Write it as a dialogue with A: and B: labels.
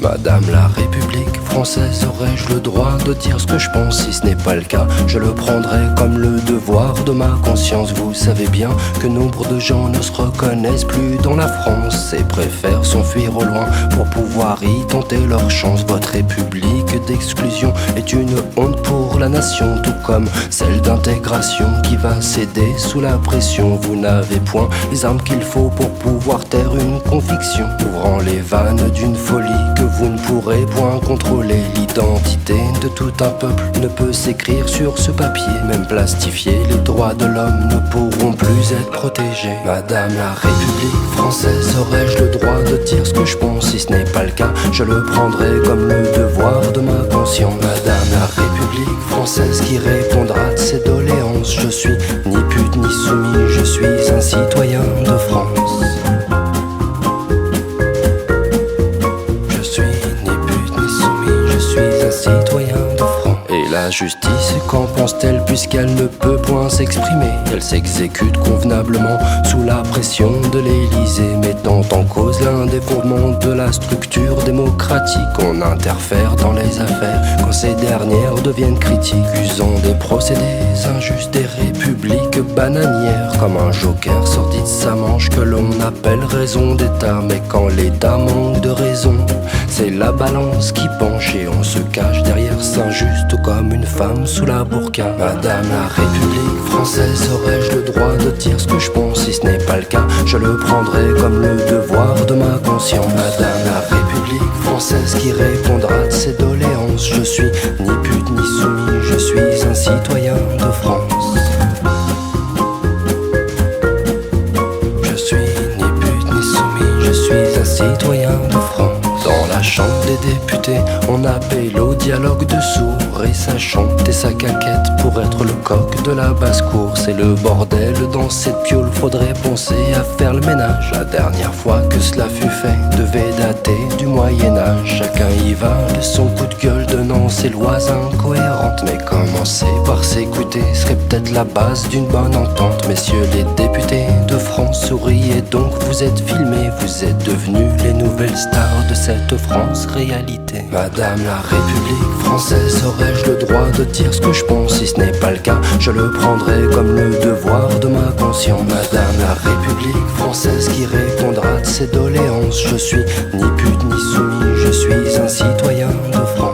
A: Madame la République française, aurais-je le droit de dire ce que je pense? Si ce n'est pas le cas, je le prendrai comme le devoir de ma conscience. Vous savez bien que nombre de gens ne se reconnaissent plus dans la France et préfèrent s'enfuir au loin pour pouvoir y tenter leur chance. Votre république d'exclusion est une honte pour la nation, tout comme celle d'intégration qui va céder sous la pression. Vous n'avez point les armes qu'il faut pour pouvoir taire une conviction, ouvrant les vannes d'une folie que vous ne pourrez point contrôler. L'identité de tout un peuple ne peut s'écrire sur ce papier, même plastifié, les droits de l'homme ne pourront plus être protégés. Madame la République française, aurais-je le droit de dire ce que je pense? Si ce n'est pas le cas, je le prendrai comme le devoir de ma conscience. Madame la République française qui répondra de ses doléances, je suis ni pute ni soumis, je suis un citoyen de France. Citoyen de France. Et la justice, qu'en pense-t-elle puisqu'elle ne peut point s'exprimer? Elle s'exécute convenablement sous la pression de l'Élysée, mettant en cause l'un des fondements de la structure démocratique. On interfère dans les affaires quand ces dernières deviennent critiques, usant des procédés injustes, des républiques bananières, comme un joker sorti de sa manche que l'on appelle raison d'État. Mais quand l'État manque de raison, c'est la balance qui penche et on se cache derrière Saint-Just comme une femme sous la burqa. Madame la République française, aurais-je le droit de dire ce que je pense? Si ce n'est pas le cas, je le prendrai comme le devoir de ma conscience. Madame la République française qui répondra de ses doléances, je suis ni pute ni soumis, je suis un citoyen de France. Je suis ni pute ni soumis, je suis un citoyen de France. Dans la chambre des députés, on appelle au dialogue de sourds et ça chante et sa caquette pour être le coq de la basse-cour. C'est le bordel dans cette piole, faudrait penser à faire le ménage. La dernière fois que cela fut fait devait dater du Moyen-Âge. Chacun y va de son coup de gueule, donnant ses lois incohérentes. Mais commencer par s'écouter serait peut-être la base d'une bonne entente. Messieurs les députés de France, souriez donc, vous êtes filmés, vous êtes devenus les nouvelles stars de cette France réalité. Madame la République française, aurais-je le droit de dire ce que je pense? Si ce n'est pas le cas, je le prendrai comme le devoir de ma conscience. Madame la République française qui répondra de ses doléances, je suis ni pute ni soumis, je suis un citoyen de France.